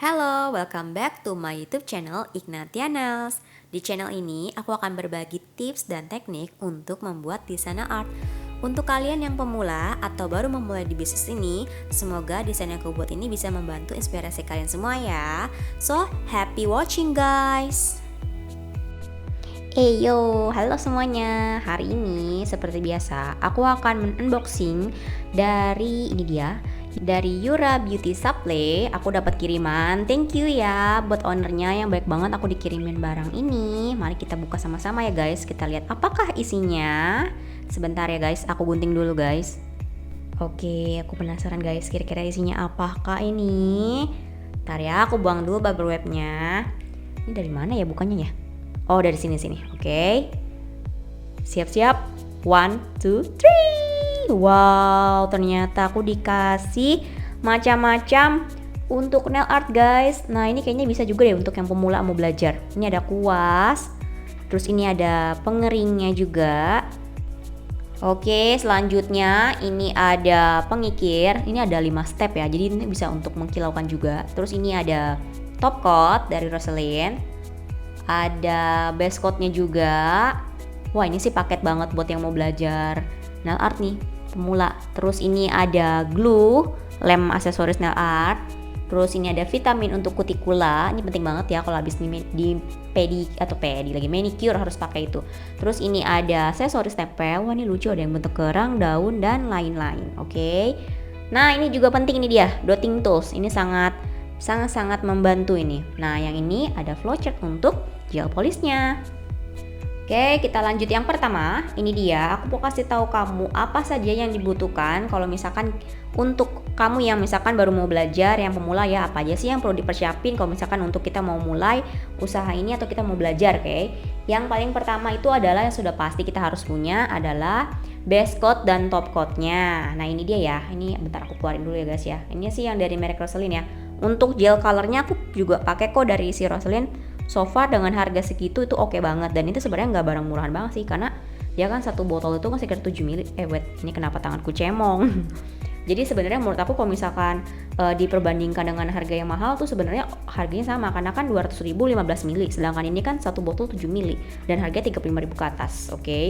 Halo, welcome back to my YouTube channel Ignatianels. Di channel ini aku akan berbagi tips dan teknik untuk membuat desain art. Untuk kalian yang pemula atau baru memulai di bisnis ini, semoga desain yang aku buat ini bisa membantu inspirasi kalian semua ya. So, happy watching guys. Halo semuanya. Hari ini seperti biasa, aku akan unboxing dari dari Yura Beauty Supply. Aku dapat kiriman. Thank you ya buat ownernya yang baik banget, aku dikirimin barang ini. Mari kita buka sama-sama ya guys. Kita lihat apakah isinya. Sebentar ya guys, aku gunting dulu guys. Oke, aku penasaran guys, kira-kira isinya apakah ini. Ntar ya, aku buang dulu bubble wrapnya. Ini dari mana ya bukannya ya? Oh, dari sini. Oke. Siap-siap. 1, 2, 3. Wow, ternyata aku dikasih macam-macam untuk nail art guys. Nah, ini kayaknya bisa juga deh untuk yang pemula mau belajar. Ini ada kuas. Terus ini ada pengeringnya juga. Oke, selanjutnya ini ada pengikir. Ini ada 5 step ya. Jadi ini bisa untuk mengkilaukan juga. Terus ini ada top coat dari Rosalind. Ada base coatnya juga. Wah, ini sih paket banget buat yang mau belajar nail art nih, pemula. Terus ini ada glue, lem aksesoris nail art. Terus ini ada vitamin untuk kutikula. Ini penting banget ya kalau habis di pedi lagi manicure harus pakai itu. Terus ini ada aksesoris tempel. Wah, ini lucu, ada yang bentuk kerang, daun dan lain-lain. Oke. Nah, ini juga penting, ini dia dotting tools. Ini sangat membantu ini. Nah, yang ini ada flowchart untuk gel polishnya. Oke, kita lanjut yang pertama. Ini dia, aku mau kasih tahu kamu apa saja yang dibutuhkan kalau misalkan untuk kamu yang misalkan baru mau belajar, yang pemula ya, apa aja sih yang perlu dipersiapin kalau misalkan untuk kita mau mulai usaha ini atau kita mau belajar, oke? Yang paling pertama itu adalah yang sudah pasti kita harus punya adalah base coat dan top coatnya. Nah, ini dia ya. Ini bentar aku keluarin dulu ya guys ya. Ini sih yang dari merek Rosalind ya. Untuk gel colornya aku juga pakai kok dari si Rosalind. So far dengan harga segitu itu oke banget, dan itu sebenarnya nggak barang murahan banget sih, karena dia kan satu botol itu kan sekitar 7 ml. Ini kenapa tanganku cemong? Jadi sebenarnya menurut aku kalau misalkan diperbandingkan dengan harga yang mahal tuh sebenarnya harganya sama, karena kan 200.000 15 ml, sedangkan ini kan satu botol 7 ml dan harganya 35.000 ke atas, oke?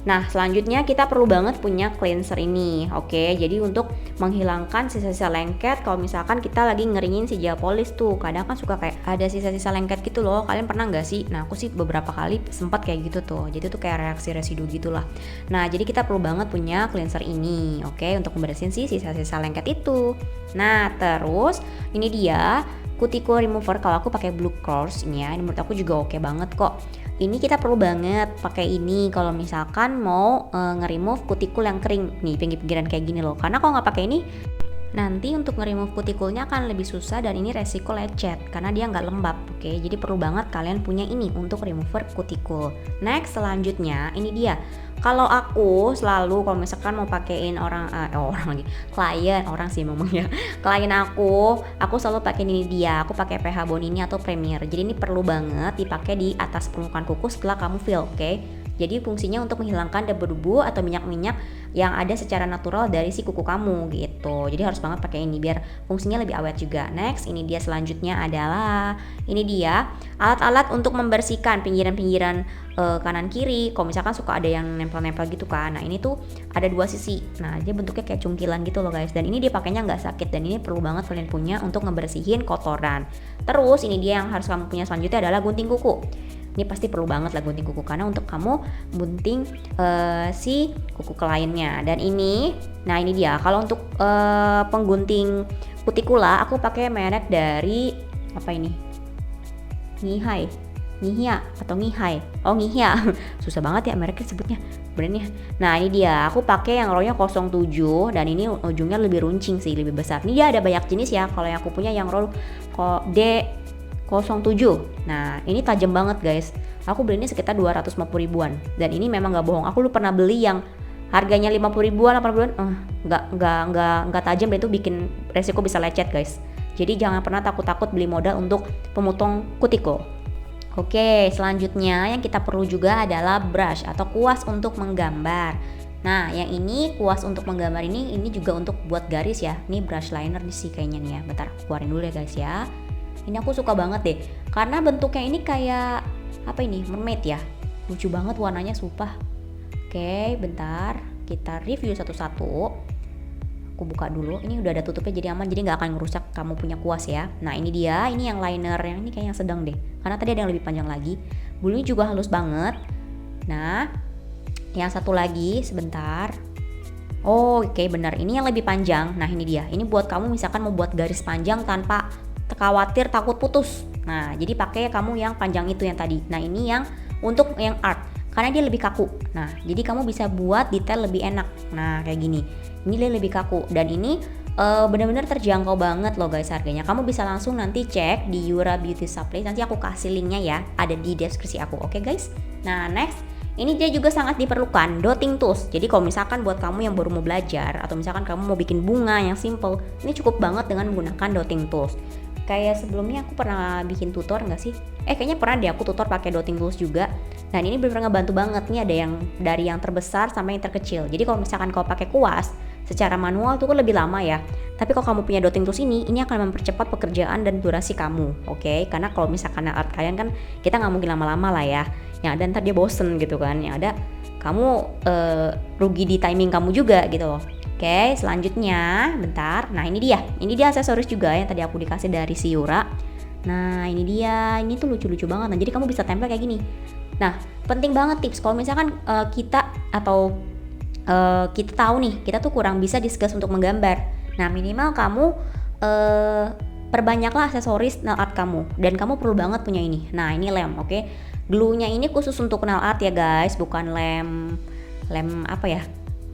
Nah, selanjutnya kita perlu banget punya cleanser ini, oke? Jadi untuk menghilangkan sisa-sisa lengket kalau misalkan kita lagi ngeringin si gel polish tuh, kadang kan suka kayak ada sisa-sisa lengket gitu loh. Kalian pernah nggak sih? Nah, aku sih beberapa kali sempat kayak gitu tuh. Jadi tuh kayak reaksi residu gitulah. Nah, jadi kita perlu banget punya cleanser ini, oke? Untuk membersihin si sisa-sisa lengket itu. Nah, terus ini dia cuticle remover. Kalau aku pakai Blue Cross ini ya, ini menurut aku juga oke banget kok. Ini kita perlu banget pakai ini kalau misalkan mau nge-remove kutikul yang kering nih, pinggir-pinggiran kayak gini loh. Karena kalau nggak pakai ini, nanti untuk nge-remove kutikulnya akan lebih susah dan ini resiko lecet karena dia nggak lembab, oke? Jadi perlu banget kalian punya ini untuk remover kutikul. Next, selanjutnya ini dia. Kalau aku selalu kalau misalkan mau pakein klien aku selalu pakai ini dia. Aku pakai PH Bonini atau Premier. Jadi ini perlu banget dipakai di atas permukaan kuku setelah kamu fill, oke? Jadi fungsinya untuk menghilangkan debu-debu atau minyak-minyak yang ada secara natural dari si kuku kamu gitu. Jadi harus banget pakai ini biar fungsinya lebih awet juga. Next, ini dia selanjutnya adalah ini dia alat-alat untuk membersihkan pinggiran-pinggiran kanan kiri. Kalau misalkan suka ada yang nempel-nempel gitu kan. Nah, ini tuh ada dua sisi. Nah, dia bentuknya kayak cungkilan gitu loh guys. Dan ini dia pakainya nggak sakit, dan ini perlu banget kalian punya untuk ngebersihin kotoran. Terus ini dia yang harus kamu punya selanjutnya adalah gunting kuku. Ini pasti perlu banget lah gunting kuku karena untuk kamu gunting si kuku kliennya. Dan ini, nah ini dia. Kalau untuk penggunting kutikula aku pakai merek dari apa ini? Ngihya atau Ngihai. Oh, Ngihya. Susah banget ya mereknya sebutnya, brandnya. Nah, ini dia. Aku pakai yang rollnya 07 dan ini ujungnya lebih runcing sih, lebih besar. Ini dia ada banyak jenis ya. Kalau yang aku punya yang roll D07. Nah, ini tajam banget guys. Aku beli ini sekitar 250 ribuan. Dan ini memang gak bohong. Aku pernah beli yang harganya 50 ribuan, 80 ribuan. Nggak tajam, dan itu bikin resiko bisa lecet guys. Jadi jangan pernah takut-takut beli modal untuk pemotong kutikul. Oke, selanjutnya yang kita perlu juga adalah brush atau kuas untuk menggambar. Nah, yang ini kuas untuk menggambar ini juga untuk buat garis ya. Ini brush liner sih kayaknya nih ya. Bentar, aku keluarin dulu ya guys ya. Ini aku suka banget deh, karena bentuknya ini kayak apa ini, mermaid ya. Lucu banget warnanya sumpah. Oke, bentar, kita review satu-satu. Aku buka dulu, ini udah ada tutupnya jadi aman, jadi nggak akan ngerusak kamu punya kuas ya. Nah ini dia, ini yang liner, yang ini kayak yang sedang deh, karena tadi ada yang lebih panjang lagi. Bulunya juga halus banget. Nah yang satu lagi, sebentar. Oh oke, benar, ini yang lebih panjang. Nah ini dia, ini buat kamu misalkan mau buat garis panjang tanpa khawatir takut putus. Nah jadi pakai kamu yang panjang itu yang tadi. Nah ini yang untuk yang art, karena dia lebih kaku. Nah jadi kamu bisa buat detail lebih enak. Nah kayak gini, ini dia lebih kaku, dan ini benar-benar terjangkau banget loh guys harganya. Kamu bisa langsung nanti cek di Yura Beauty Supply, nanti aku kasih linknya ya, ada di deskripsi aku. Oke guys. Nah next, ini dia juga sangat diperlukan dotting tools. Jadi kalau misalkan buat kamu yang baru mau belajar, atau misalkan kamu mau bikin bunga yang simple, ini cukup banget dengan menggunakan dotting tools. Kayak sebelumnya aku pernah bikin tutor nggak sih? Kayaknya pernah deh aku tutor pakai dotting tools juga. Dan ini benar-benar ngebantu banget. Nih ada yang dari yang terbesar sampai yang terkecil. Jadi kalau misalkan kau pakai kuas secara manual itu kan lebih lama ya. Tapi kalau kamu punya dotting tools ini akan mempercepat pekerjaan dan durasi kamu, oke? Karena kalau misalkan art kalian kan kita nggak mungkin lama-lama lah ya. Yang ada ntar dia bosen gitu kan. Yang ada kamu rugi di timing kamu juga gitu loh. Oke, selanjutnya, bentar. Nah ini dia aksesoris juga yang tadi aku dikasih dari si Yura. Nah ini dia, ini tuh lucu-lucu banget. Nah jadi kamu bisa tempel kayak gini. Nah penting banget tips kalau misalkan kita tahu nih, kita tuh kurang bisa discuss untuk menggambar. Nah minimal kamu perbanyaklah aksesoris nail art kamu, dan kamu perlu banget punya ini. Nah ini lem, oke? Glue-nya ini khusus untuk nail art ya guys, bukan lem apa ya?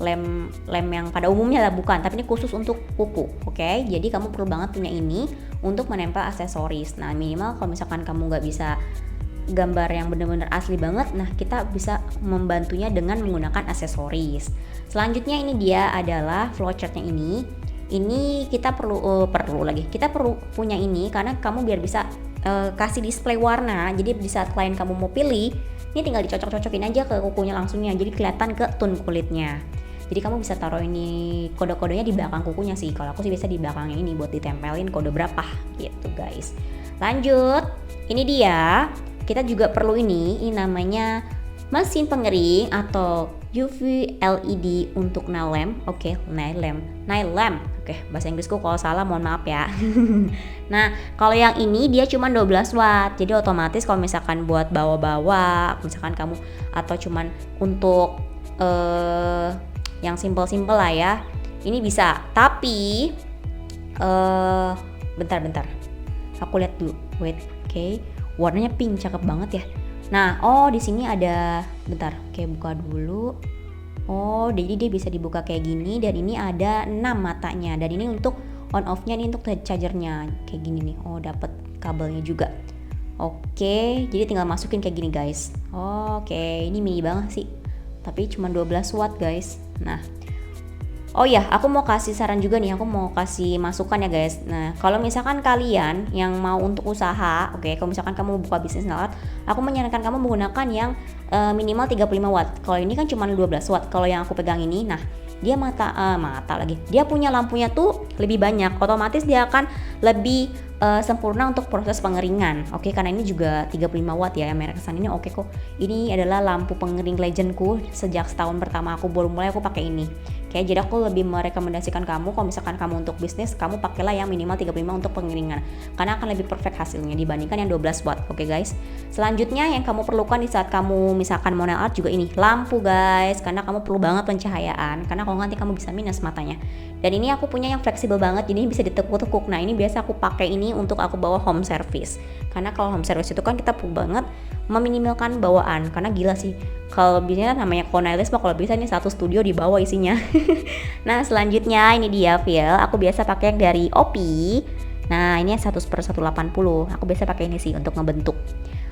Lem yang pada umumnya lah, bukan, tapi ini khusus untuk kuku, oke? Jadi kamu perlu banget punya ini untuk menempel aksesoris. Nah minimal kalau misalkan kamu nggak bisa gambar yang benar-benar asli banget, nah kita bisa membantunya dengan menggunakan aksesoris. Selanjutnya ini dia adalah flowchartnya ini. Ini kita perlu punya ini karena kamu biar bisa kasih display warna. Jadi di saat klien kamu mau pilih, ini tinggal dicocok-cocokin aja ke kukunya langsungnya, jadi kelihatan ke tone kulitnya. Jadi kamu bisa taruh ini kode-kodenya di belakang kukunya sih. Kalau aku sih biasa di belakangnya ini buat ditempelin kode berapa gitu guys. Lanjut, ini dia. Kita juga perlu ini namanya mesin pengering atau UV LED untuk nail lamp. Oke, nail lamp. Oke, bahasa Inggrisku kalau salah mohon maaf ya. Nah, kalau yang ini dia cuma 12 watt. Jadi otomatis kalau misalkan buat bawa-bawa, misalkan kamu atau cuman untuk yang simple-simple lah ya, ini bisa. Tapi bentar, aku lihat dulu. Wait, oke. Warnanya pink, cakep banget ya. Nah, di sini ada, bentar, oke buka dulu. Jadi dia bisa dibuka kayak gini, dan ini ada 6 matanya. Dan ini untuk on off-nya, ini untuk chargernya kayak gini nih. Dapat kabelnya juga. Oke, jadi tinggal masukin kayak gini guys. Oke, ini mini banget sih, tapi cuma 12 watt guys. Nah, aku mau kasih saran juga nih, aku mau kasih masukan ya guys. Nah, kalau misalkan kalian yang mau untuk usaha, kalau misalkan kamu buka bisnis nail art, aku menyarankan kamu menggunakan yang minimal 35 watt. Kalau ini kan cuma 12 watt. Kalau yang aku pegang ini, nah dia mata lagi. Dia punya lampunya tuh lebih banyak, otomatis dia akan lebih sempurna untuk proses pengeringan. Karena ini juga 35 watt ya, yang merek kesan ini oke kok. Ini adalah lampu pengering legendku sejak setahun pertama aku baru mulai aku pakai ini. Jadi aku lebih merekomendasikan kamu kalau misalkan kamu untuk bisnis, kamu pakailah yang minimal 35 untuk pengeringan, karena akan lebih perfect hasilnya dibandingkan yang 12 watt. Oke guys. Selanjutnya yang kamu perlukan di saat kamu misalkan mau nail art juga ini lampu guys, karena kamu perlu banget pencahayaan, karena kalau nanti kamu bisa minus matanya. Dan ini aku punya yang fleksibel banget, jadi bisa ditekuk-tekuk. Nah ini biasa aku pakai ini untuk aku bawa home service, karena kalau home service itu kan kita perlu banget meminimalkan bawaan, karena gila sih kalau biasanya namanya nailless kalau bisa nih satu studio dibawa isinya. Nah selanjutnya ini dia feel, aku biasa pakai yang dari Opi. Nah ini 100/180, aku biasa pakai ini sih untuk ngebentuk.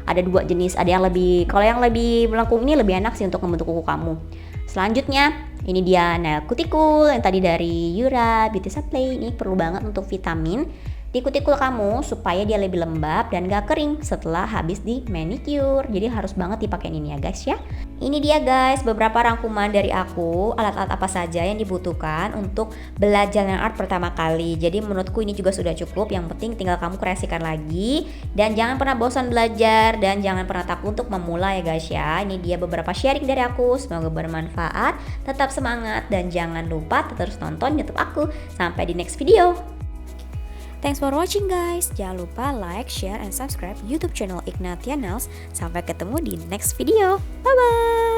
Ada 2 jenis, ada yang lebih, kalau yang lebih melengkung ini lebih enak sih untuk ngebentuk kuku kamu. Selanjutnya ini dia nail cuticle yang tadi dari Yura Beauty Supply. Ini perlu banget untuk vitamin. di kutikul kamu supaya dia lebih lembab dan gak kering setelah habis di manicure. Jadi harus banget dipakai ini ya guys ya. Ini dia guys beberapa rangkuman dari aku, alat-alat apa saja yang dibutuhkan untuk belajar nail art pertama kali. Jadi menurutku ini juga sudah cukup, yang penting tinggal kamu kreasikan lagi. Dan jangan pernah bosan belajar dan jangan pernah takut untuk memulai ya guys ya. Ini dia beberapa sharing dari aku, semoga bermanfaat, tetap semangat dan jangan lupa terus nonton YouTube aku. Sampai di next video. Thanks for watching guys. Jangan lupa like, share, and subscribe YouTube channel Ignatia Nails. Sampai ketemu di next video. Bye bye.